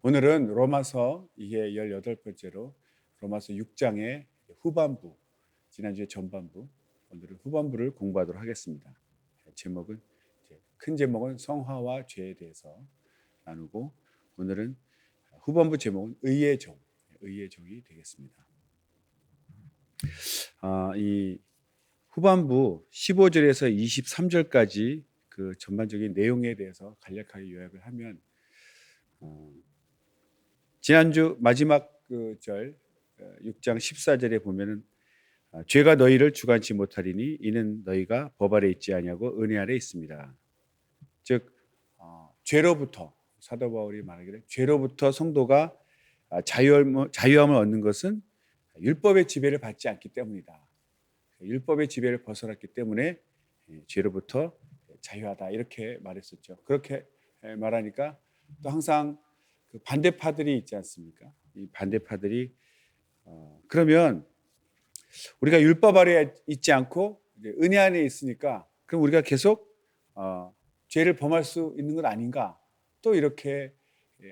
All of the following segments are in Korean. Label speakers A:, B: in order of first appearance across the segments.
A: 오늘은 로마서 이게 18번째로 로마서 6장의 후반부, 지난주에 전반부, 오늘은 후반부를 공부하도록 하겠습니다. 제목은 큰 제목은 성화와 죄에 대해서 나누고, 오늘은 후반부 제목은 의의 종이 되겠습니다. 이 후반부 15절에서 23절까지 그 전반적인 내용에 대해서 간략하게 요약을 하면, 지난주 마지막 그 절 6장 14절에 보면은 죄가 너희를 주관치 못하리니 이는 너희가 법 아래 있지 아니하고 은혜 아래 있습니다. 즉 죄로부터, 사도 바울이 말하기를 죄로부터 성도가 자유함을 얻는 것은 율법의 지배를 받지 않기 때문이다. 율법의 지배를 벗어났기 때문에 죄로부터 자유하다, 이렇게 말했었죠. 그렇게 말하니까 또 항상 그 반대파들이 있지 않습니까? 이 반대파들이 그러면 우리가 율법 아래 있지 않고 은혜 안에 있으니까 그럼 우리가 계속 죄를 범할 수 있는 건 아닌가? 또 이렇게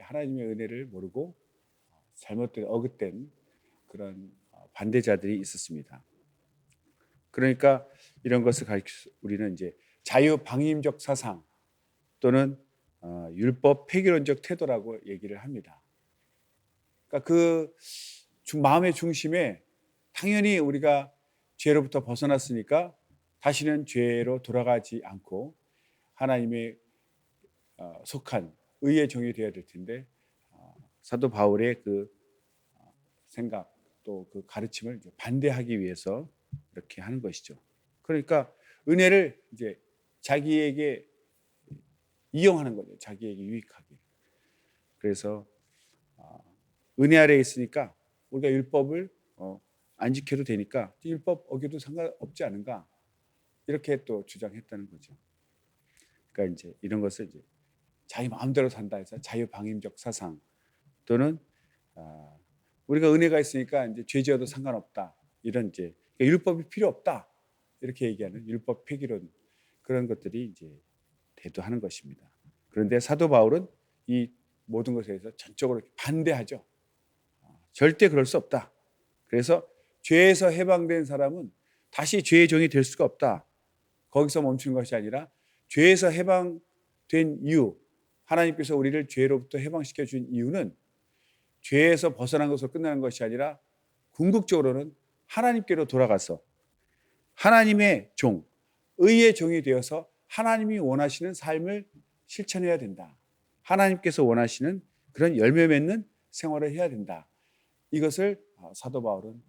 A: 하나님의 은혜를 모르고 잘못된 어긋된 그런 반대자들이 있었습니다. 그러니까 이런 것을 가리켜 우리는 이제 자유방임적 사상 또는 율법 폐기론적 태도라고 얘기를 합니다. 그러니까 그 마음의 중심에 당연히 우리가 죄로부터 벗어났으니까 다시는 죄로 돌아가지 않고 하나님의 속한 의의 종이 되어야 될 텐데, 사도 바울의 그 생각 또 그 가르침을 반대하기 위해서 이렇게 하는 것이죠. 그러니까 은혜를 이제 자기에게 이용하는 거죠. 자기에게 유익하게. 그래서 은혜 아래에 있으니까 우리가 율법을 안 지켜도 되니까 율법 어겨도 상관없지 않은가, 이렇게 또 주장했다는 거죠. 그러니까 이제 이런 것을 이제 자기 마음대로 산다 해서 자유방임적 사상, 또는 우리가 은혜가 있으니까 이제 죄 지어도 상관없다, 이런 이제 율법이 필요 없다, 이렇게 얘기하는 율법 폐기론, 그런 것들이 이제 대두하는 것입니다. 그런데 사도 바울은 이 모든 것에 대해서 전적으로 반대하죠. 절대 그럴 수 없다. 그래서 죄에서 해방된 사람은 다시 죄의 종이 될 수가 없다. 거기서 멈춘 것이 아니라 죄에서 해방된 이유, 하나님께서 우리를 죄로부터 해방시켜 준 이유는 죄에서 벗어난 것으로 끝나는 것이 아니라 궁극적으로는 하나님께로 돌아가서 하나님의 종, 의의 종이 되어서 하나님이 원하시는 삶을 실천해야 된다. 하나님께서 원하시는 그런 열매 맺는 생활을 해야 된다. 이것을 사도 바울은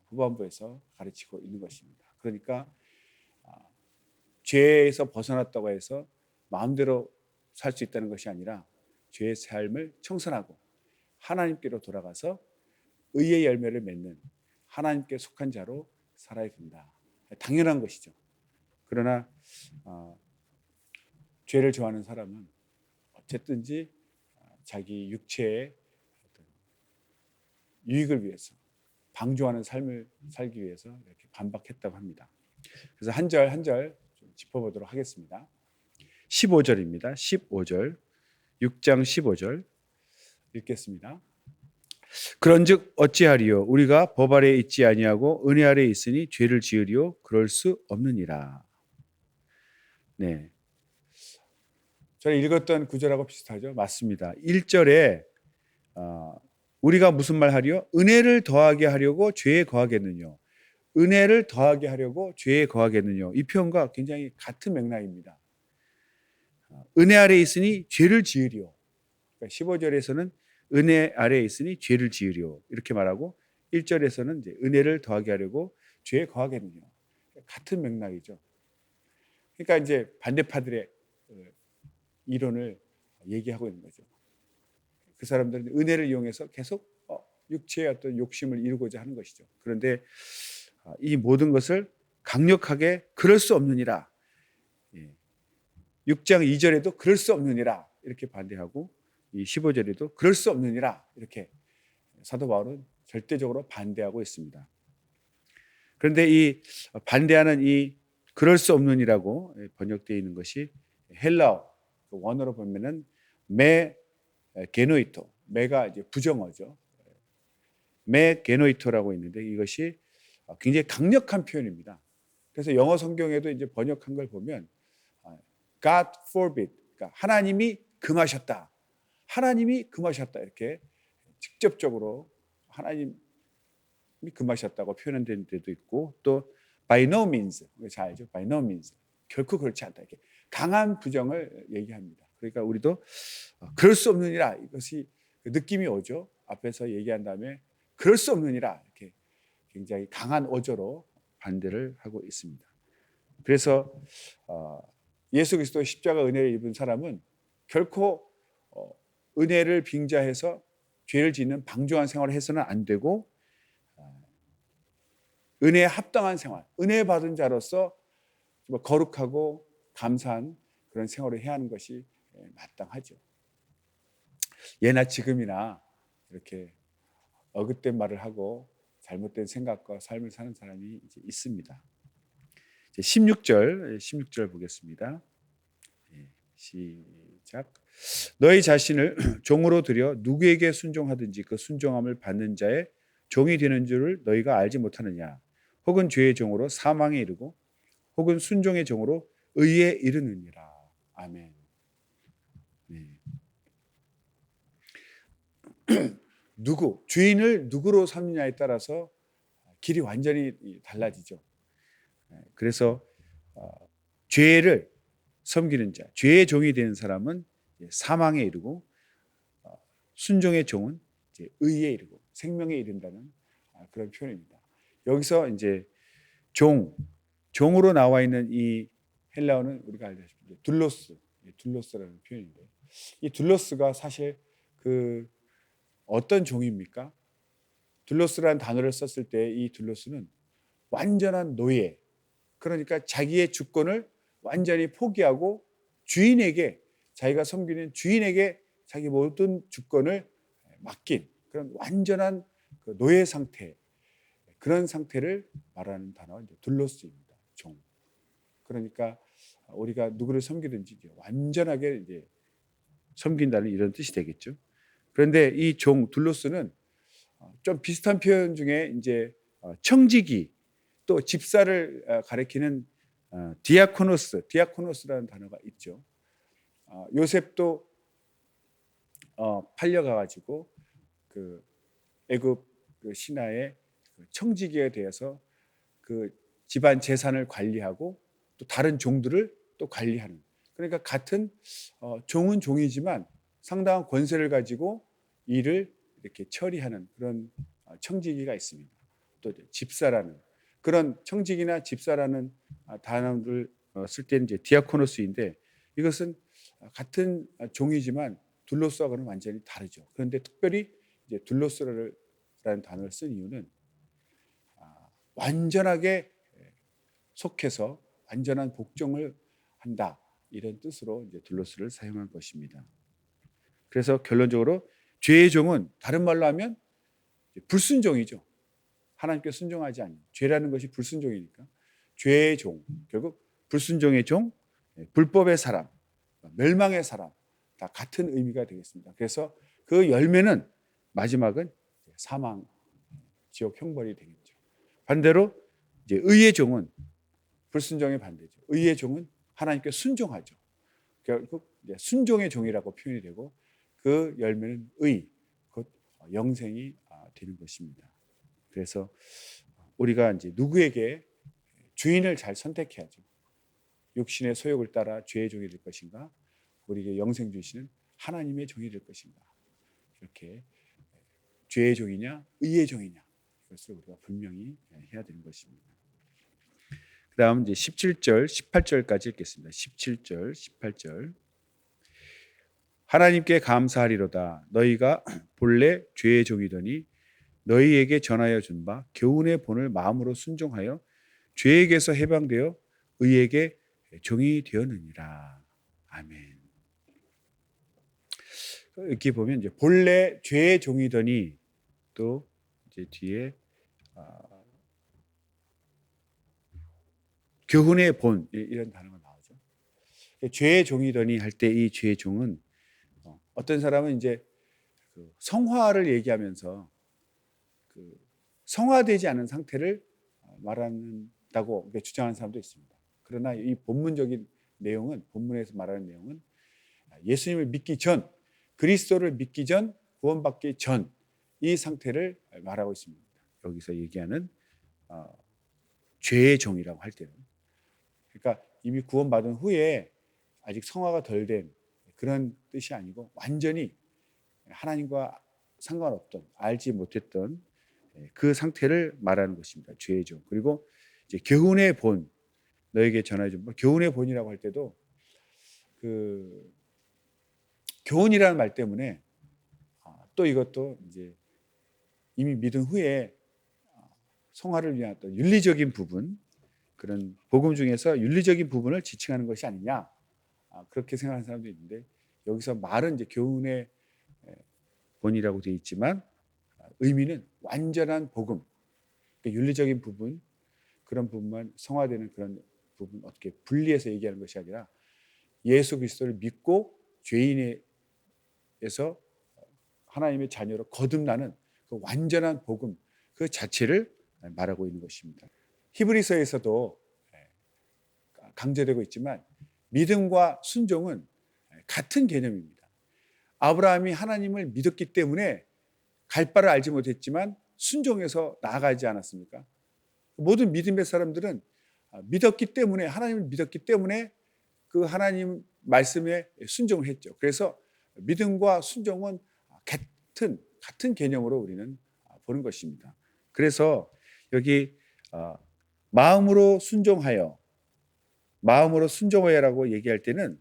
A: 후반부에서 가르치고 있는 것입니다. 그러니까 죄에서 벗어났다고 해서 마음대로 살 수 있다는 것이 아니라 죄의 삶을 청산하고 하나님께로 돌아가서 의의 열매를 맺는 하나님께 속한 자로 살아야 된다. 당연한 것이죠. 그러나 죄를 좋아하는 사람은 어쨌든지 자기 육체의 어떤 유익을 위해서 방조하는 삶을 살기 위해서 이렇게 반박했다고 합니다. 그래서 한 절 한 절 좀 짚어보도록 하겠습니다. 15절입니다. 15절, 6장 15절 읽겠습니다. 그런즉 어찌하리요? 우리가 법 아래에 있지 아니하고 은혜 아래에 있으니 죄를 지으리요? 그럴 수 없느니라. 네, 저는 읽었던 구절하고 비슷하죠? 맞습니다. 1절에 우리가 무슨 말 하리요? 은혜를 더하게 하려고 죄에 거하겠느냐? 은혜를 더하게 하려고 죄에 거하겠느냐? 이 표현과 굉장히 같은 맥락입니다. 은혜 아래에 있으니 죄를 지으리요. 그러니까 15절에서는 은혜 아래에 있으니 죄를 지으리요, 이렇게 말하고 1절에서는 이제 은혜를 더하게 하려고 죄에 거하겠느냐. 같은 맥락이죠. 그러니까 이제 반대파들의 이론을 얘기하고 있는 거죠. 그 사람들은 은혜를 이용해서 계속 육체의 어떤 욕심을 이루고자 하는 것이죠. 그런데 이 모든 것을 강력하게 그럴 수 없느니라. 6장 2절에도 그럴 수 없느니라 이렇게 반대하고, 이 15절에도 그럴 수 없느니라 이렇게 사도 바울은 절대적으로 반대하고 있습니다. 그런데 이 반대하는 이 그럴 수 없느니라고 번역되어 있는 것이 헬라어 원어로 보면은 메 게노이토, 매가 이제 부정어죠. 매 게노이토라고 있는데 이것이 굉장히 강력한 표현입니다. 그래서 영어 성경에도 이제 번역한 걸 보면 God forbid, 그러니까 하나님이 금하셨다. 하나님이 금하셨다 이렇게 직접적으로 하나님이 금하셨다고 표현된 데도 있고 또 by no means, 잘 알죠? by no means, 결코 그렇지 않다 이렇게 강한 부정을 얘기합니다. 그러니까 우리도 그럴 수 없느니라 이것이 느낌이 오죠. 앞에서 얘기한 다음에 그럴 수 없느니라 이렇게 굉장히 강한 어조로 반대를 하고 있습니다. 그래서 예수 그리스도 십자가 은혜를 입은 사람은 결코 은혜를 빙자해서 죄를 짓는 방종한 생활을 해서는 안 되고 은혜에 합당한 생활, 은혜 받은 자로서 거룩하고 감사한 그런 생활을 해야 하는 것이 마땅하죠. 예나 지금이나 이렇게 어긋된 말을 하고 잘못된 생각과 삶을 사는 사람이 이제 있습니다. 16절 보겠습니다. 시작. 너희 자신을 종으로 들여 누구에게 순종하든지 그 순종함을 받는 자의 종이 되는 줄을 너희가 알지 못하느냐. 혹은 죄의 종으로 사망에 이르고 혹은 순종의 종으로 의에 이르느니라. 아멘. 네. 주인을 누구로 삼느냐에 따라서 길이 완전히 달라지죠. 그래서 죄를 섬기는 자, 죄의 종이 되는 사람은 사망에 이르고 순종의 종은 이제 의에 이르고 생명에 이른다는 그런 표현입니다. 여기서 이제 종으로 나와 있는 이 헬라어는 우리가 알다시피 둘로스라는 표현인데 이 둘로스가 사실 그 어떤 종입니까? 둘로스라는 단어를 썼을 때 이 둘로스는 완전한 노예, 그러니까 자기의 주권을 완전히 포기하고 주인에게, 자기가 섬기는 주인에게 자기 모든 주권을 맡긴 그런 완전한 그 노예 상태, 그런 상태를 말하는 단어가 이제 둘로스입니다. 종. 그러니까 우리가 누구를 섬기든지 이제 완전하게 이제 섬긴다는 이런 뜻이 되겠죠. 그런데 이 종 둘로스는 좀 비슷한 표현 중에 이제 청지기 또 집사를 가리키는 디아코노스라는 단어가 있죠. 요셉도 팔려가가지고 그 애굽 그 신하의 청지기에 대해서 그 집안 재산을 관리하고 또 다른 종들을 또 관리하는. 그러니까 같은 종은 종이지만 상당한 권세를 가지고 일을 이렇게 처리하는 그런 청지기가 있습니다. 또 집사라는 그런 청지기나 집사라는 단어를 쓸 때는 이제 디아코노스인데 이것은 같은 종이지만 둘로스하고는 완전히 다르죠. 그런데 특별히 이제 둘로스라는 단어를 쓴 이유는 완전하게 속해서 완전한 복종을 한다 이런 뜻으로 이제 둘로스를 사용한 것입니다. 그래서 결론적으로 죄의 종은 다른 말로 하면 불순종이죠. 하나님께 순종하지 않는 죄라는 것이 불순종이니까 죄의 종, 결국 불순종의 종, 불법의 사람, 멸망의 사람 다 같은 의미가 되겠습니다. 그래서 그 열매는 마지막은 사망, 지옥 형벌이 되겠죠. 반대로 이제 의의 종은 불순종의 반대죠. 의의 종은 하나님께 순종하죠. 결국 이제 순종의 종이라고 표현이 되고 그 열매는 의, 곧 영생이 되는 것입니다. 그래서 우리가 이제 누구에게 주인을 잘 선택해야죠. 육신의 소욕을 따라 죄의 종이 될 것인가, 우리에게 영생 주시는 하나님의 종이 될 것인가. 이렇게 죄의 종이냐, 의의 종이냐, 이것을 우리가 분명히 해야 되는 것입니다. 그다음 이제 17절, 18절까지 읽겠습니다. 17절, 18절. 하나님께 감사하리로다. 너희가 본래 죄의 종이더니 너희에게 전하여 준 바 교훈의 본을 마음으로 순종하여 죄에게서 해방되어 의에게 종이 되었느니라. 아멘. 이렇게 보면 이제 본래 죄의 종이더니 또 이제 뒤에 교훈의 본 이런 단어가 나오죠. 죄의 종이더니 할 때 이 죄의 종은 어떤 사람은 이제 그 성화를 얘기하면서 그 성화되지 않은 상태를 말한다고 주장하는 사람도 있습니다. 그러나 이 본문적인 내용은, 본문에서 말하는 내용은 예수님을 믿기 전, 그리스도를 믿기 전, 구원받기 전 이 상태를 말하고 있습니다. 여기서 얘기하는 죄의 종이라고 할 때는, 그러니까 이미 구원받은 후에 아직 성화가 덜 된 그런 뜻이 아니고 완전히 하나님과 상관없던, 알지 못했던 그 상태를 말하는 것입니다. 죄의 종. 그리고 이제 교훈의 본, 너에게 전하여 준 바. 교훈의 본이라고 할 때도 그 교훈이라는 말 때문에 또 이것도 이제 이미 믿은 후에 성화를 위한 어떤 윤리적인 부분, 그런 복음 중에서 윤리적인 부분을 지칭하는 것이 아니냐, 그렇게 생각하는 사람도 있는데, 여기서 말은 이제 교훈의 본이라고 되어 있지만 의미는 완전한 복음, 그러니까 윤리적인 부분, 그런 부분만 성화되는 그런 부분 어떻게 분리해서 얘기하는 것이 아니라 예수 그리스도를 믿고 죄인에서 하나님의 자녀로 거듭나는 그 완전한 복음 그 자체를 말하고 있는 것입니다. 히브리서에서도 강조되고 있지만 믿음과 순종은 같은 개념입니다. 아브라함이 하나님을 믿었기 때문에 갈 바를 알지 못했지만 순종해서 나아가지 않았습니까? 모든 믿음의 사람들은 믿었기 때문에, 하나님을 믿었기 때문에 그 하나님 말씀에 순종을 했죠. 그래서 믿음과 순종은 같은 개념으로 우리는 보는 것입니다. 그래서 여기 마음으로 순종하여라고 얘기할 때는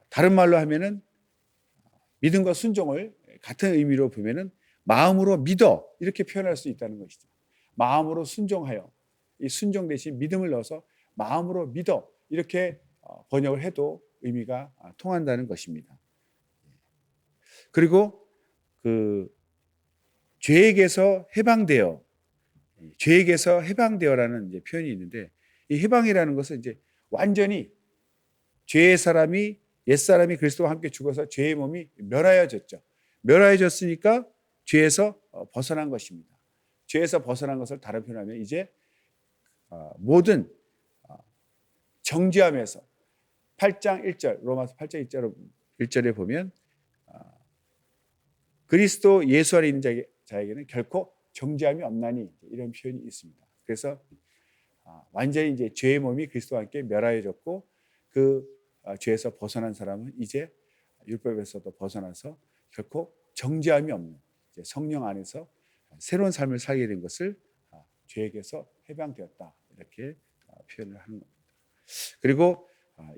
A: 다른 말로 하면은 믿음과 순종을 같은 의미로 보면은 마음으로 믿어 이렇게 표현할 수 있다는 것이죠. 마음으로 순종하여, 이 순종 대신 믿음을 넣어서 마음으로 믿어 이렇게 번역을 해도 의미가 통한다는 것입니다. 그리고 그 죄에게서 해방되어라는 이제 표현이 있는데, 이 해방이라는 것은 이제 완전히 옛사람이 그리스도와 함께 죽어서 죄의 몸이 멸하여졌죠. 멸하여졌으니까 죄에서 벗어난 것입니다. 죄에서 벗어난 것을 다른 표현하면 이제 모든 정죄함에서 8장 1절, 로마서 8장 1절에 보면 그리스도 예수 안에 있는 자에게는 결코 정죄함이 없나니, 이런 표현이 있습니다. 그래서 완전히 이제 죄의 몸이 그리스도와 함께 멸하여졌고, 그 죄에서 벗어난 사람은 이제 율법에서도 벗어나서 결코 정죄함이 없는 성령 안에서 새로운 삶을 살게 된 것을 죄에게서 해방되었다, 이렇게 표현을 하는 겁니다. 그리고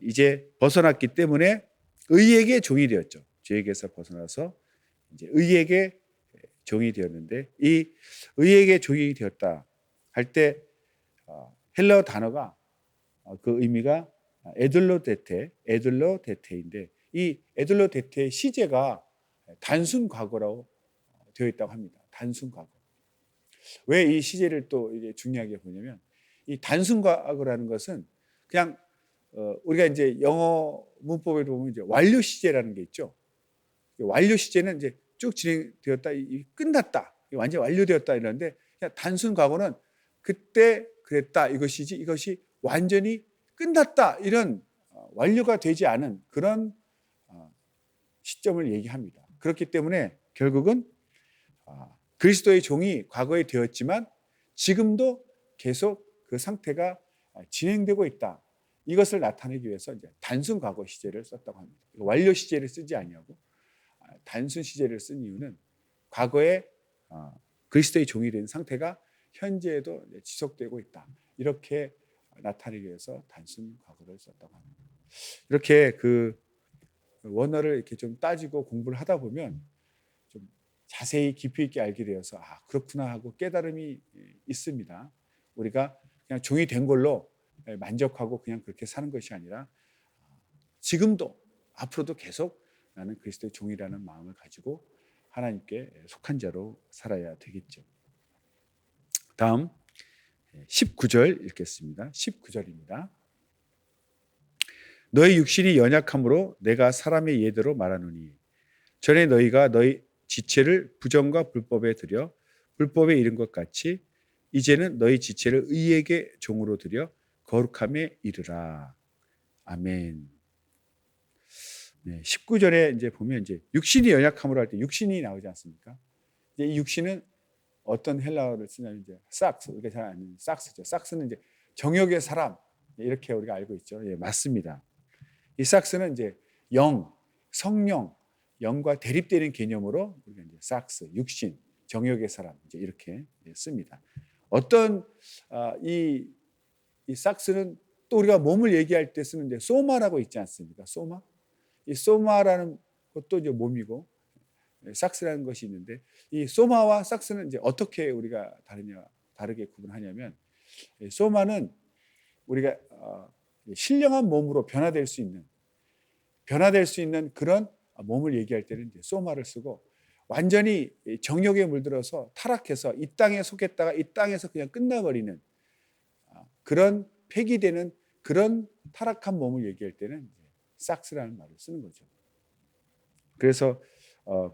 A: 이제 벗어났기 때문에 의에게 종이 되었죠. 죄에게서 벗어나서 이제 의에게 종이 되었는데, 이 의에게 종이 되었다 할 때 헬라어 단어가 그 의미가 에들로데테인데, 이 에들로데테의 시제가 단순 과거라고 되어 있다고 합니다. 단순 과거. 왜 이 시제를 또 이제 중요하게 보냐면, 이 단순 과거라는 것은 그냥 우리가 이제 영어 문법에 보면 이제 완료 시제라는 게 있죠. 완료 시제는 이제 쭉 진행되었다, 끝났다, 완전히 완료되었다 이러는데, 그냥 단순 과거는 그때 그랬다 이것이지, 이것이 완전히 끝났다 이런 완료가 되지 않은 그런 시점을 얘기합니다. 그렇기 때문에 결국은 그리스도의 종이 과거에 되었지만 지금도 계속 그 상태가 진행되고 있다, 이것을 나타내기 위해서 이제 단순 과거 시제를 썼다고 합니다. 완료 시제를 쓰지 아니하고 단순 시제를 쓴 이유는 과거에 그리스도의 종이 된 상태가 현재에도 지속되고 있다, 이렇게 나타내기 위해서 단순 과거를 썼다고 합니다. 이렇게 그 원어를 이렇게 좀 따지고 공부를 하다 보면 좀 자세히 깊이 있게 알게 되어서 그렇구나 하고 깨달음이 있습니다. 우리가 그냥 종이 된 걸로 만족하고 그냥 그렇게 사는 것이 아니라 지금도 앞으로도 계속 나는 그리스도의 종이라는 마음을 가지고 하나님께 속한 자로 살아야 되겠죠. 다음 19절 읽겠습니다. 19절입니다. 너의 육신이 연약함으로 내가 사람의 예대로 말하노니 전에 너희가 너희 지체를 부정과 불법에 들여 불법에 이른 것 같이 이제는 너희 지체를 의에게 종으로 들여 거룩함에 이르라. 아멘. 네, 19절에 이제 보면 이제 육신이 연약함으로 할 때 육신이 나오지 않습니까? 이제 이 육신은 어떤 헬라어를 쓰냐면 이제 삭스, 우리가 잘 아는 삭스죠. 삭스는 이제 정욕의 사람 이렇게 우리가 알고 있죠. 예, 맞습니다. 이 삭스는 이제 영, 성령, 영과 대립되는 개념으로 우리가 이제 삭스, 육신, 정욕의 사람 이제 이렇게 씁니다. 어떤 이 삭스는 또 우리가 몸을 얘기할 때 쓰는데 소마라고 있지 않습니까? 소마. 이 소마라는 것도 이제 몸이고 삭스라는 것이 있는데 이 소마와 삭스는 이제 어떻게 우리가 다르게 구분하냐면 소마는 우리가 신령한 몸으로 변화될 수 있는 그런 몸을 얘기할 때는 이제 소마를 쓰고 완전히 정욕에 물들어서 타락해서 이 땅에 속했다가 이 땅에서 그냥 끝나버리는 그런 폐기되는 그런 타락한 몸을 얘기할 때는 삭스라는 말을 쓰는 거죠. 그래서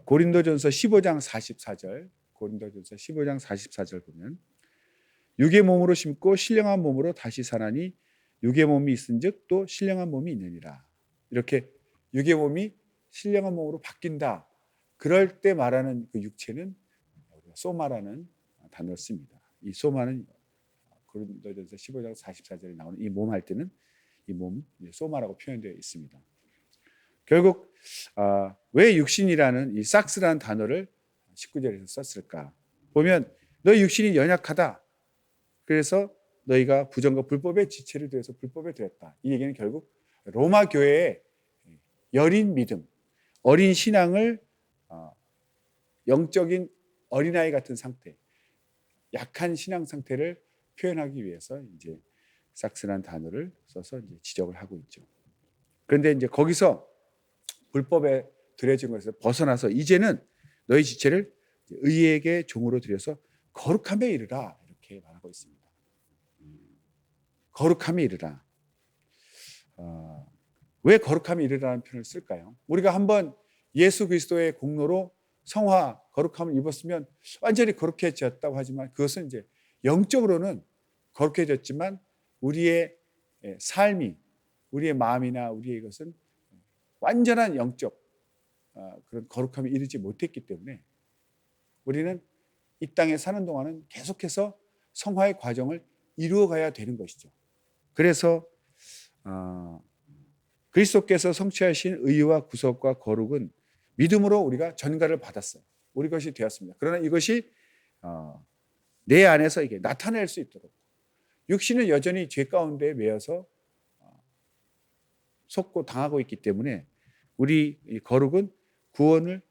A: 고린도전서 15장 44절 고린도전서 15장 44절 보면 육의 몸으로 심고 신령한 몸으로 다시 사나니 육의 몸이 있은즉 또 신령한 몸이 있느니라. 이렇게 육의 몸이 신령한 몸으로 바뀐다. 그럴 때 말하는 그 육체는 소마라는 단어를 씁니다. 이 소마는 고린도전서 15장 44절에 나오는 이 몸 할 때는 이 몸 소마라고 표현되어 있습니다. 결국 왜 육신이라는 이 삭스라는 단어를 19절에서 썼을까? 보면 너희 육신이 연약하다. 그래서 너희가 부정과 불법의 지체를 들여서 불법에 들였다. 이 얘기는 결국 로마 교회의 여린 믿음, 어린 신앙을 영적인 어린아이 같은 상태, 약한 신앙 상태를 표현하기 위해서 이제 삭스라는 단어를 써서 이제 지적을 하고 있죠. 그런데 이제 거기서 불법에 들여진 것에서 벗어나서 이제는 너희 지체를 의에게 종으로 들여서 거룩함에 이르라 이렇게 말하고 있습니다. 거룩함에 이르라. 왜 거룩함에 이르라는 표현을 쓸까요? 우리가 한번 예수 그리스도의 공로로 성화, 거룩함을 입었으면 완전히 거룩해졌다고 하지만 그것은 이제 영적으로는 거룩해졌지만 우리의 삶이, 우리의 마음이나 우리의 것은 완전한 영적 그런 거룩함에 이르지 못했기 때문에 우리는 이 땅에 사는 동안은 계속해서 성화의 과정을 이루어가야 되는 것이죠. 그래서 그리스도께서 성취하신 의와 구속과 거룩은 믿음으로 우리가 전가를 받았어요. 우리 것이 되었습니다. 그러나 이것이 내 안에서 이게 나타낼 수 있도록 육신은 여전히 죄 가운데 매여서 속고 당하고 있기 때문에 우리 거룩은 구원을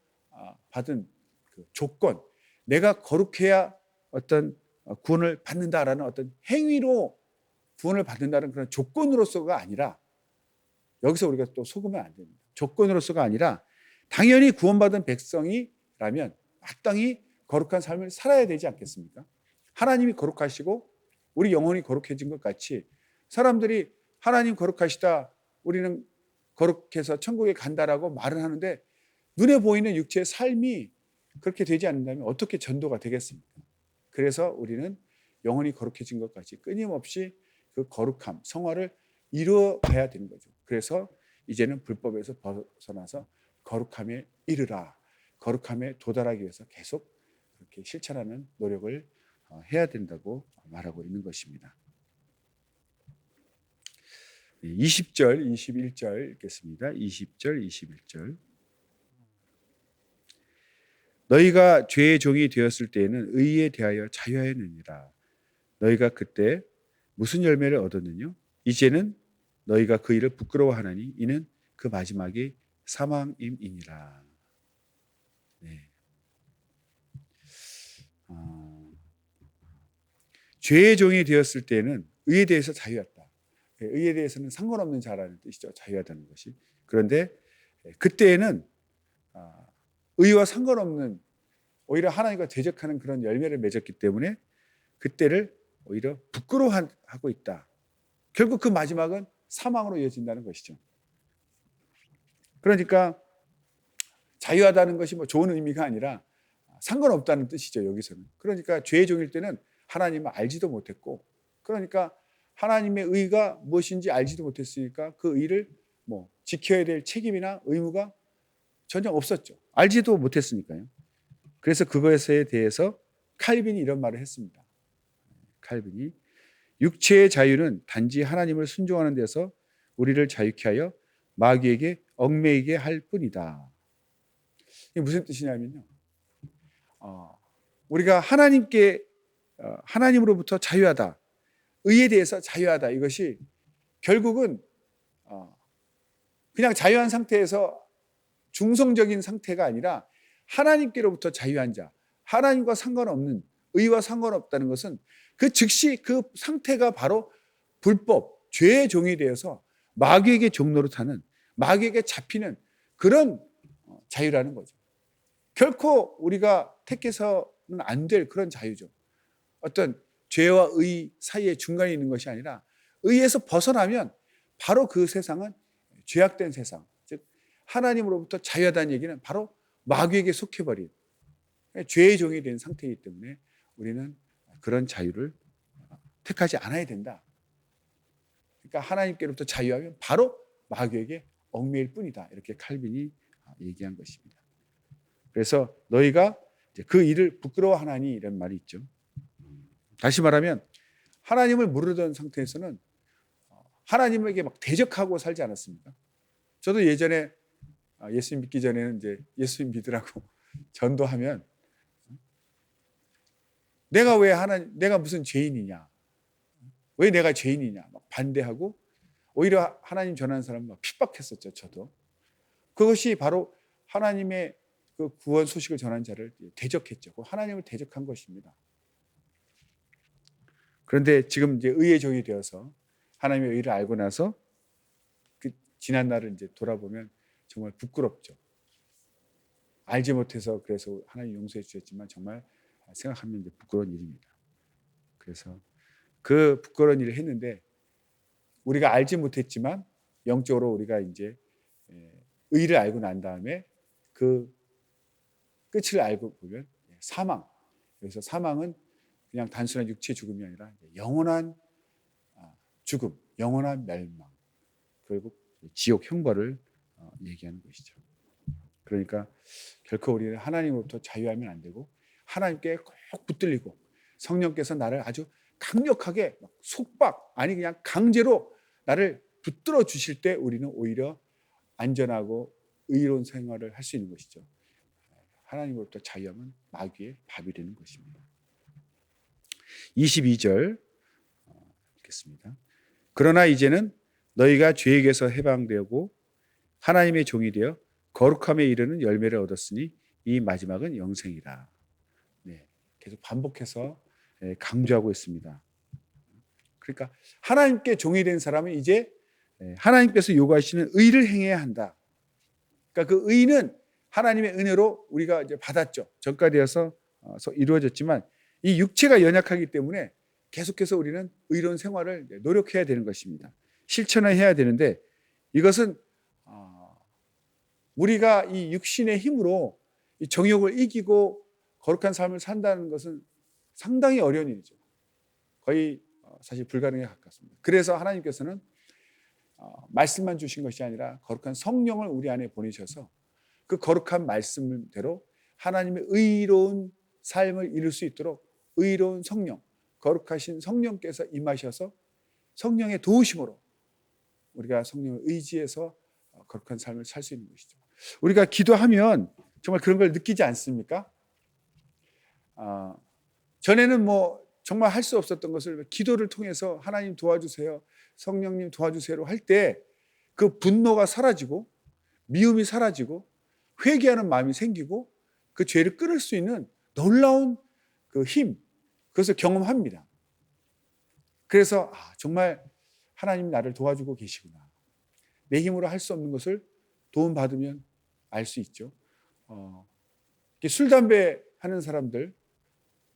A: 받은 그 조건, 내가 거룩해야 어떤 구원을 받는다라는 어떤 행위로 구원을 받는다는 그런 조건으로서가 아니라 여기서 우리가 또 속으면 안 됩니다. 조건으로서가 아니라 당연히 구원받은 백성이라면 마땅히 거룩한 삶을 살아야 되지 않겠습니까? 하나님이 거룩하시고 우리 영혼이 거룩해진 것 같이 사람들이 하나님 거룩하시다, 우리는 거룩해서 천국에 간다라고 말을 하는데 눈에 보이는 육체의 삶이 그렇게 되지 않는다면 어떻게 전도가 되겠습니까? 그래서 우리는 영혼이 거룩해진 것 같이 끊임없이 그 거룩함, 성화를 이루어가야 되는 거죠. 그래서 이제는 불법에서 벗어나서 거룩함에 이르라, 거룩함에 도달하기 위해서 계속 그렇게 실천하는 노력을 해야 된다고 말하고 있는 것입니다. 20절, 21절 읽겠습니다. 20절, 21절. 너희가 죄의 종이 되었을 때에는 의에 대하여 자유하였느니라. 너희가 그때 무슨 열매를 얻었느냐? 이제는 너희가 그 일을 부끄러워하나니 이는 그 마지막이 사망임이니라. 네. 죄의 종이 되었을 때는 의에 대해서 자유했다. 의에 대해서는 상관없는 자라는 뜻이죠. 자유하다는 것이. 그런데 그때에는 의와 상관없는 오히려 하나님과 대적하는 그런 열매를 맺었기 때문에 그때를 오히려 부끄러워하고 있다. 결국 그 마지막은 사망으로 이어진다는 것이죠. 그러니까 자유하다는 것이 뭐 좋은 의미가 아니라 상관없다는 뜻이죠, 여기서는. 그러니까 죄의 종일 때는 하나님을 알지도 못했고, 그러니까 하나님의 의가 무엇인지 알지도 못했으니까 그 의를 뭐 지켜야 될 책임이나 의무가 전혀 없었죠. 알지도 못했으니까요. 그래서 그것에 대해서 칼빈이 이런 말을 했습니다. 칼빈이 육체의 자유는 단지 하나님을 순종하는 데서 우리를 자유케 하여 마귀에게 얽매이게 할 뿐이다. 이게 무슨 뜻이냐면요, 우리가 하나님으로부터 자유하다, 의에 대해서 자유하다, 이것이 결국은 그냥 자유한 상태에서 중성적인 상태가 아니라 하나님께로부터 자유한 자, 하나님과 상관없는, 의와 상관없다는 것은 그 즉시 그 상태가 바로 불법, 죄의 종이 되어서 마귀에게 종노릇하는, 마귀에게 잡히는 그런 자유라는 거죠. 결코 우리가 택해서는 안 될 그런 자유죠. 어떤 죄와 의 사이에 중간에 있는 것이 아니라 의에서 벗어나면 바로 그 세상은 죄악된 세상, 즉 하나님으로부터 자유하다는 얘기는 바로 마귀에게 속해버린 죄의 종이 된 상태이기 때문에 우리는 그런 자유를 택하지 않아야 된다. 그러니까 하나님께로부터 자유하면 바로 마귀에게 얽매일 뿐이다. 이렇게 칼빈이 얘기한 것입니다. 그래서 너희가 그 일을 부끄러워하나니 이런 말이 있죠. 다시 말하면 하나님을 모르던 상태에서는 하나님에게 막 대적하고 살지 않았습니까? 저도 예전에 예수님 믿기 전에는 이제 예수님 믿으라고 전도하면 내가 무슨 죄인이냐, 왜 내가 죄인이냐 막 반대하고 오히려 하나님 전하는 사람 막 핍박했었죠. 저도 그것이 바로 하나님의 그 구원 소식을 전한 자를 대적했죠. 하나님을 대적한 것입니다. 그런데 지금 이제 의의 종이 되어서 하나님의 의를 알고 나서 그 지난 날을 이제 돌아보면 정말 부끄럽죠. 알지 못해서 그래서 하나님 용서해 주셨지만 정말 생각하면 이제 부끄러운 일입니다. 그래서 그 부끄러운 일을 했는데 우리가 알지 못했지만 영적으로 우리가 이제 의를 알고 난 다음에 그 끝을 알고 보면 사망. 그래서 사망은 그냥 단순한 육체 죽음이 아니라 영원한 죽음, 영원한 멸망, 결국 지옥 형벌을 얘기하는 것이죠. 그러니까 결코 우리는 하나님으로부터 자유하면 안 되고 하나님께 꼭 붙들리고 성령께서 나를 아주 강력하게 속박, 아니 그냥 강제로 나를 붙들어 주실 때 우리는 오히려 안전하고 의로운 생활을 할 수 있는 것이죠. 하나님으로부터 자유하면 마귀의 밥이 되는 것입니다. 22절 읽겠습니다. 그러나 이제는 너희가 죄에게서 해방되고 하나님의 종이 되어 거룩함에 이르는 열매를 얻었으니 이 마지막은 영생이라. 네, 계속 반복해서 강조하고 있습니다. 그러니까 하나님께 종이 된 사람은 이제 하나님께서 요구하시는 의를 행해야 한다. 그러니까 그 의는 하나님의 은혜로 우리가 이제 받았죠. 전까지여서 이루어졌지만 이 육체가 연약하기 때문에 계속해서 우리는 의로운 생활을 노력해야 되는 것입니다. 실천을 해야 되는데 이것은 우리가 이 육신의 힘으로 이 정욕을 이기고 거룩한 삶을 산다는 것은 상당히 어려운 일이죠. 거의 사실 불가능에 가깝습니다. 그래서 하나님께서는 말씀만 주신 것이 아니라 거룩한 성령을 우리 안에 보내셔서 그 거룩한 말씀대로 하나님의 의로운 삶을 이룰 수 있도록 의로운 성령, 거룩하신 성령께서 임하셔서 성령의 도우심으로 우리가 성령을 의지해서 거룩한 삶을 살 수 있는 것이죠. 우리가 기도하면 정말 그런 걸 느끼지 않습니까? 전에는 뭐 정말 할 수 없었던 것을 기도를 통해서 하나님 도와주세요, 성령님 도와주세요 할 때 그 분노가 사라지고 미움이 사라지고 회개하는 마음이 생기고 그 죄를 끊을 수 있는 놀라운 그 힘, 그것을 경험합니다. 그래서 정말 하나님 나를 도와주고 계시구나. 내 힘으로 할 수 없는 것을 도움받으면 알 수 있죠. 술, 담배 하는 사람들,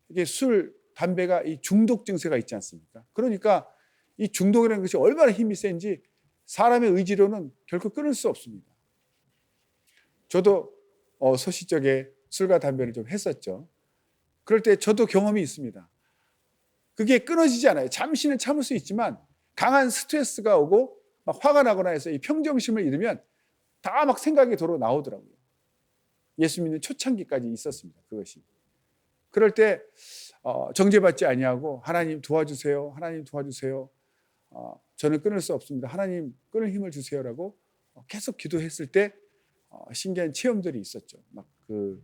A: 이게 술, 담배가 이 중독 증세가 있지 않습니까? 그러니까 이 중독이라는 것이 얼마나 힘이 센지 사람의 의지로는 결코 끊을 수 없습니다. 저도 소시적에 술과 담배를 좀 했었죠. 그럴 때 저도 경험이 있습니다. 그게 끊어지지 않아요. 잠시는 참을 수 있지만 강한 스트레스가 오고 막 화가 나거나 해서 이 평정심을 잃으면 다 막 생각이 도로 나오더라고요. 예수 믿는 초창기까지 있었습니다. 그것이. 그럴 때 정죄받지 아니하고 하나님 도와주세요. 하나님 도와주세요. 저는 끊을 수 없습니다. 하나님 끊을 힘을 주세요라고 계속 기도했을 때 신기한 체험들이 있었죠. 막 그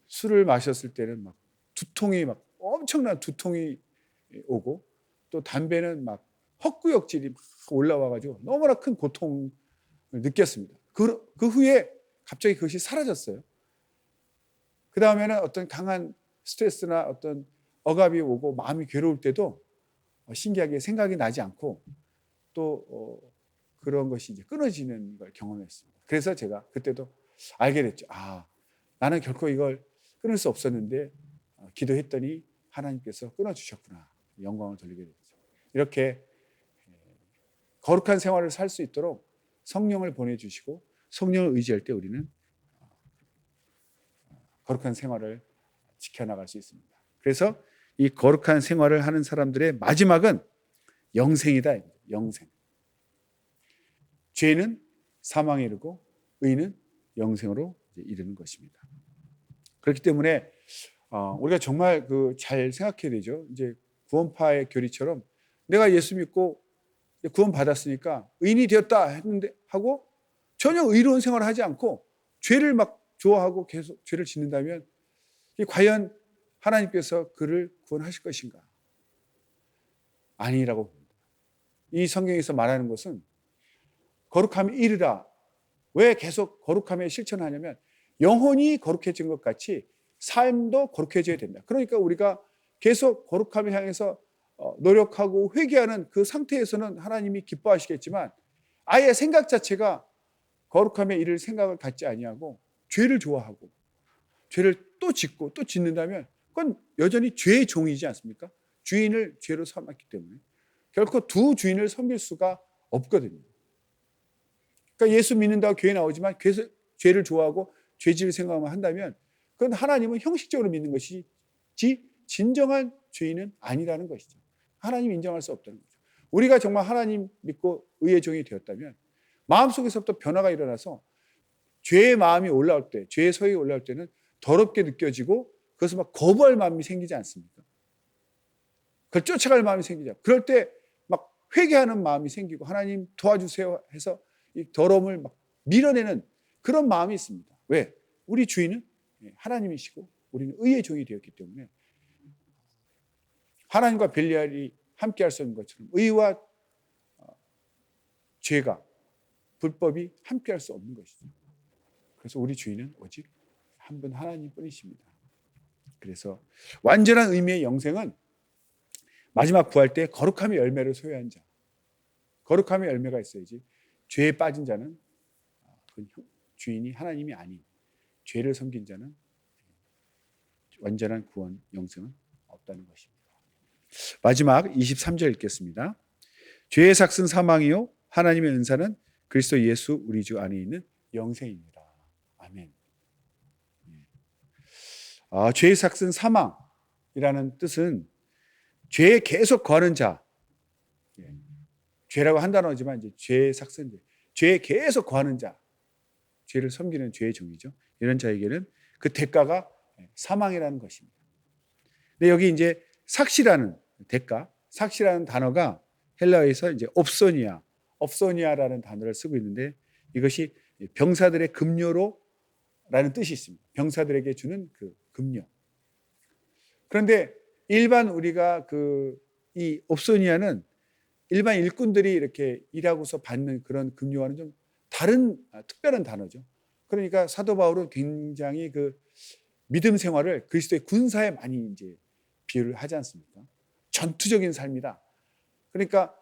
A: 술을 마셨을 때는 막 두통이 막 엄청난 두통이 오고 또 담배는 막 헛구역질이 막 올라와가지고 너무나 큰 고통을 느꼈습니다. 그 후에 갑자기 그것이 사라졌어요. 그 다음에는 어떤 강한 스트레스나 어떤 억압이 오고 마음이 괴로울 때도 신기하게 생각이 나지 않고 또 그런 것이 이제 끊어지는 걸 경험했습니다. 그래서 제가 그때도 알게 됐죠. 나는 결코 이걸 끊을 수 없었는데 기도했더니 하나님께서 끊어주셨구나. 영광을 돌리게 됐죠. 이렇게 거룩한 생활을 살 수 있도록 성령을 보내주시고 성령을 의지할 때 우리는 거룩한 생활을 지켜나갈 수 있습니다. 그래서 이 거룩한 생활을 하는 사람들의 마지막은 영생이다. 영생. 죄는 사망에 이르고 의는 영생으로 이르는 것입니다. 그렇기 때문에 우리가 정말 잘 생각해야 되죠. 이제 구원파의 교리처럼 내가 예수 믿고 구원 받았으니까 의인이 되었다 했는데 하고 전혀 의로운 생활을 하지 않고 죄를 막 좋아하고 계속 죄를 짓는다면 과연 하나님께서 그를 구원하실 것인가? 아니라고 봅니다. 이 성경에서 말하는 것은 거룩함에 이르라. 왜 계속 거룩함에 실천하냐면 영혼이 거룩해진 것 같이 삶도 거룩해져야 된다. 그러니까 우리가 계속 거룩함을 향해서 노력하고 회개하는 그 상태에서는 하나님이 기뻐하시겠지만 아예 생각 자체가 거룩함에 이를 생각을 갖지 아니하고 죄를 좋아하고 죄를 또 짓고 또 짓는다면 그건 여전히 죄의 종이지 않습니까? 주인을 죄로 삼았기 때문에 결코 두 주인을 섬길 수가 없거든요. 그러니까 예수 믿는다고 교회 나오지만 죄를 좋아하고 죄질 생각만 한다면 그건 하나님은 형식적으로 믿는 것이지 진정한 죄인은 아니라는 것이죠. 하나님 인정할 수 없다는 거죠. 우리가 정말 하나님 믿고 의의 종이 되었다면 마음속에서부터 변화가 일어나서 죄의 마음이 올라올 때, 죄의 서익이 올라올 때는 더럽게 느껴지고 그것을 막 거부할 마음이 생기지 않습니까? 그걸 쫓아갈 마음이 생기죠. 그럴 때 막 회개하는 마음이 생기고 하나님 도와주세요 해서 이 더러움을 막 밀어내는 그런 마음이 있습니다. 왜? 우리 주인은 하나님이시고 우리는 의의 종이 되었기 때문에 하나님과 벨리알이 함께 할 수 없는 것처럼 의와 죄가 불법이 함께 할 수 없는 것이죠. 그래서 우리 주인은 오직 한 분 하나님뿐이십니다. 그래서 완전한 의미의 영생은 마지막 구할 때 거룩함의 열매를 소유한 자, 거룩함의 열매가 있어야지 죄에 빠진 자는 주인이 하나님이 아닌 죄를 섬긴 자는 완전한 구원, 영생은 없다는 것입니다. 마지막 23절 읽겠습니다. 죄의 삭은 사망이요 하나님의 은사는 그리스도 예수 우리 주 안에 있는 영생입니다. 아멘. 죄의 삭은 사망이라는 뜻은 죄에 계속 거하는 자, 죄라고 한 단어지만 이제 죄의 삭은 죄에 계속 거하는 자, 죄를 섬기는 죄의 종이죠. 이런 자에게는 그 대가가 사망이라는 것입니다. 근데 여기 이제 삭시라는 대가, 삭시라는 단어가 헬라어에서 이제 업소니아라는 단어를 쓰고 있는데 이것이 병사들의 급료로라는 뜻이 있습니다. 병사들에게 주는 그 급료. 그런데 일반 우리가 이 업소니아는 일반 일꾼들이 이렇게 일하고서 받는 그런 급료와는 좀 다른 특별한 단어죠. 그러니까 사도 바울은 굉장히 믿음 생활을 그리스도의 군사에 많이 이제 비유를 하지 않습니까? 전투적인 삶이다. 그러니까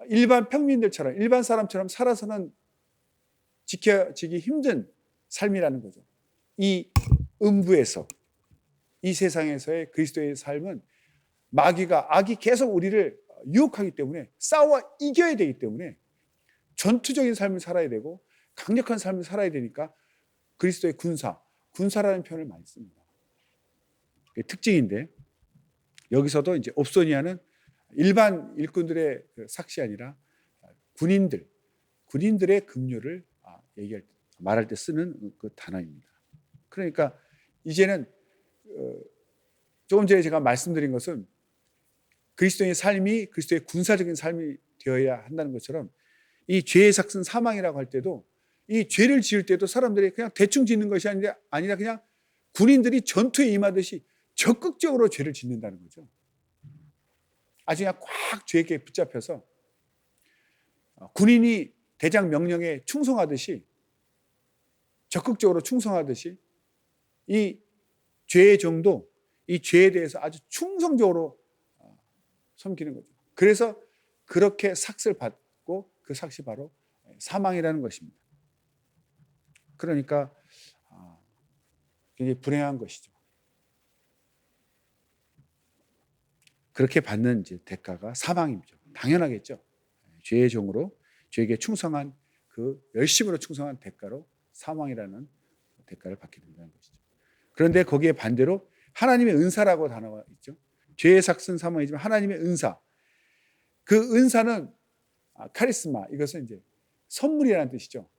A: 일반 평민들처럼 일반 사람처럼 살아서는 지켜지기 힘든 삶이라는 거죠. 이 음부에서 이 세상에서의 그리스도의 삶은 악이 계속 우리를 유혹하기 때문에 싸워 이겨야 되기 때문에 전투적인 삶을 살아야 되고 강력한 삶을 살아야 되니까 그리스도의 군사, 군사라는 표현을 많이 씁니다. 그게 특징인데 여기서도 이제 옵소니아는 일반 일꾼들의 그 삭시 아니라 군인들의 급료를 말할 때 쓰는 그 단어입니다. 그러니까 이제는 조금 전에 제가 말씀드린 것은 그리스도의 삶이 그리스도의 군사적인 삶이 되어야 한다는 것처럼 이 죄의 삭슨 사망이라고 할 때도 이 죄를 지을 때도 사람들이 그냥 대충 짓는 것이 아니라 그냥 군인들이 전투에 임하듯이 적극적으로 죄를 짓는다는 거죠. 아주 그냥 꽉 죄에 붙잡혀서 군인이 대장 명령에 충성하듯이 적극적으로 충성하듯이 이 죄의 정도, 이 죄에 대해서 아주 충성적으로 섬기는 거죠. 그래서 그렇게 삭을 받고 그 삭이 바로 사망이라는 것입니다. 그러니까 굉장히 불행한 것이죠. 그렇게 받는 이제 대가가 사망이죠. 당연하겠죠. 죄의 종으로 죄에게 충성한 그 열심으로 충성한 대가로 사망이라는 대가를 받게 된다는 것이죠. 그런데 거기에 반대로 하나님의 은사라고 단어가 있죠. 죄의 삭은 사망이지만 하나님의 은사. 그 은사는 카리스마, 이것은 이제 선물이라는 뜻이죠.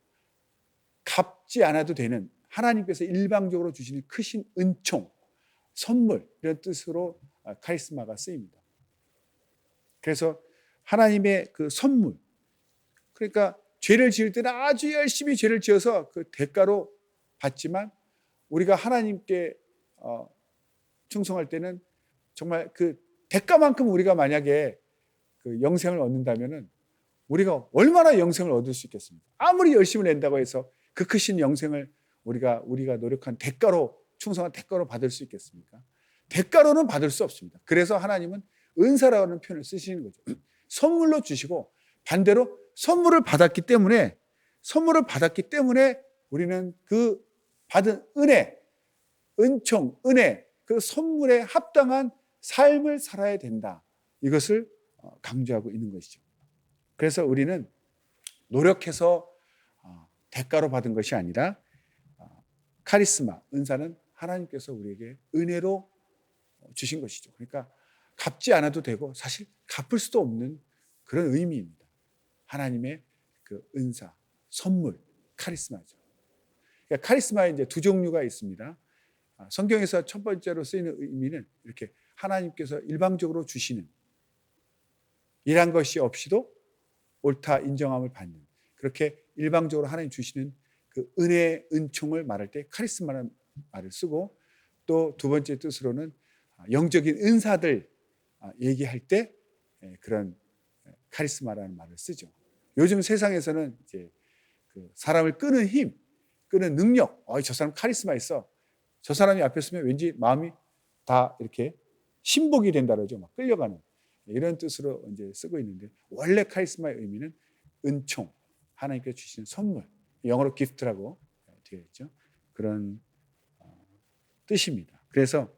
A: 갚지 않아도 되는 하나님께서 일방적으로 주시는 크신 은총, 선물, 이런 뜻으로 카리스마가 쓰입니다. 그래서 하나님의 그 선물, 그러니까 죄를 지을 때는 아주 열심히 죄를 지어서 그 대가로 받지만 우리가 하나님께 충성할 때는 정말 그 대가만큼 우리가 만약에 그 영생을 얻는다면은 우리가 얼마나 영생을 얻을 수 있겠습니까? 아무리 열심히 낸다고 해서 그 크신 영생을 우리가 노력한 대가로, 충성한 대가로 받을 수 있겠습니까? 대가로는 받을 수 없습니다. 그래서 하나님은 은사라는 표현을 쓰시는 거죠. 선물로 주시고 반대로 선물을 받았기 때문에 우리는 그 받은 은혜, 은총, 은혜, 그 선물에 합당한 삶을 살아야 된다. 이것을 강조하고 있는 것이죠. 그래서 우리는 노력해서 대가로 받은 것이 아니라 카리스마, 은사는 하나님께서 우리에게 은혜로 주신 것이죠. 그러니까 갚지 않아도 되고 사실 갚을 수도 없는 그런 의미입니다. 하나님의 그 은사, 선물, 카리스마죠. 그러니까 카리스마에 이제 두 종류가 있습니다. 성경에서 첫 번째로 쓰이는 의미는 이렇게 하나님께서 일방적으로 주시는, 일한 것이 없이도 옳다 인정함을 받는, 그렇게 일방적으로 하나님 주시는 그 은혜, 은총을 말할 때 카리스마라는 말을 쓰고, 또 두 번째 뜻으로는 영적인 은사들 얘기할 때 그런 카리스마라는 말을 쓰죠. 요즘 세상에서는 이제 그 사람을 끄는 힘, 끄는 능력, 저 사람 카리스마 있어. 저 사람이 앞에 서면 왠지 마음이 다 이렇게 신복이 된다 그러죠. 막 끌려가는 이런 뜻으로 이제 쓰고 있는데, 원래 카리스마의 의미는 은총, 하나님께서 주시는 선물, 영어로 기프트라고 되어 있죠. 그런 뜻입니다. 그래서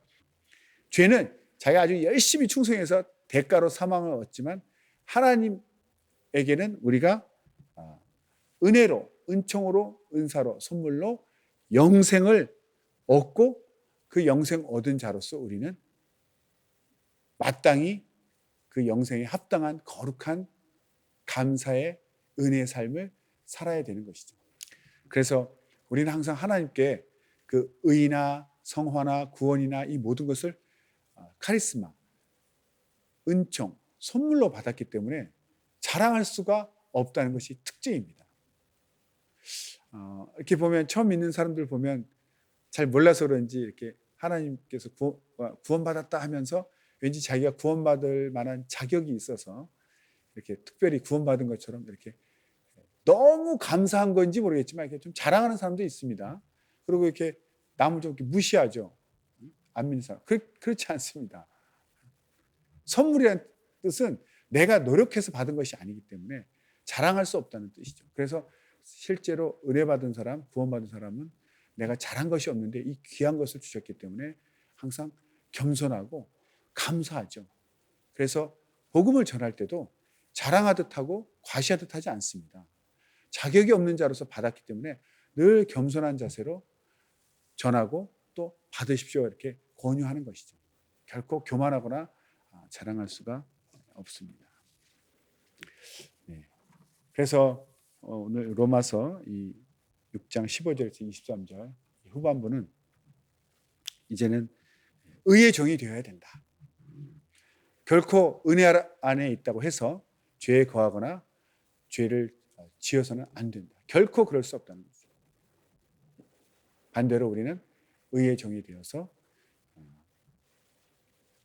A: 죄는 자기가 아주 열심히 충성해서 대가로 사망을 얻지만 하나님에게는 우리가 은혜로, 은총으로, 은사로, 선물로 영생을 얻고 그 영생 얻은 자로서 우리는 마땅히 그 영생에 합당한 거룩한 감사의 은혜의 삶을 살아야 되는 것이죠. 그래서 우리는 항상 하나님께 그 의나 성화나 구원이나 이 모든 것을 카리스마, 은총, 선물로 받았기 때문에 자랑할 수가 없다는 것이 특징입니다. 이렇게 보면 처음 믿는 사람들 보면 잘 몰라서 그런지 이렇게 하나님께서 구원받았다 하면서 왠지 자기가 구원받을 만한 자격이 있어서 이렇게 특별히 구원받은 것처럼 이렇게 너무 감사한 건지 모르겠지만 이렇게 좀 자랑하는 사람도 있습니다. 그리고 이렇게 남을 좀 이렇게 무시하죠. 안 믿는 사람. 그렇지 않습니다. 선물이라는 뜻은 내가 노력해서 받은 것이 아니기 때문에 자랑할 수 없다는 뜻이죠. 그래서 실제로 은혜 받은 사람, 구원받은 사람은 내가 잘한 것이 없는데 이 귀한 것을 주셨기 때문에 항상 겸손하고 감사하죠. 그래서 복음을 전할 때도 자랑하듯 하고 과시하듯 하지 않습니다. 자격이 없는 자로서 받았기 때문에 늘 겸손한 자세로 전하고 또 받으십시오 이렇게 권유하는 것이죠. 결코 교만하거나 자랑할 수가 없습니다. 네. 그래서 오늘 로마서 이 6장 15절에서 23절 후반부는 이제는 의의 종이 되어야 된다. 결코 은혜 안에 있다고 해서 죄에 거하거나 죄를 지어서는 안 된다. 결코 그럴 수 없다는 거죠. 반대로 우리는 의의 종이 되어서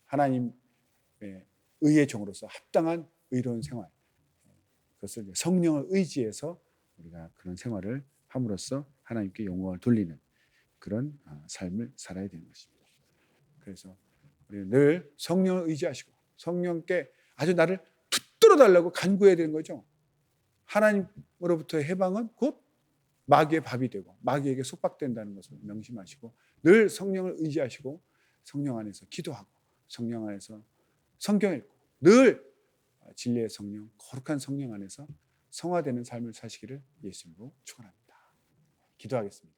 A: 하나님의 의의 종으로서 합당한 의로운 생활, 그것을 성령을 의지해서 우리가 그런 생활을 함으로써 하나님께 영광을 돌리는 그런 삶을 살아야 되는 것입니다. 그래서 우리는 늘 성령을 의지하시고 성령께 아주 나를 붙들어 달라고 간구해야 되는 거죠. 하나님으로부터의 해방은 곧 마귀의 밥이 되고 마귀에게 속박된다는 것을 명심하시고 늘 성령을 의지하시고 성령 안에서 기도하고 성령 안에서 성경 읽고 늘 진리의 성령, 거룩한 성령 안에서 성화되는 삶을 사시기를 예수님으로 축원합니다. 기도하겠습니다.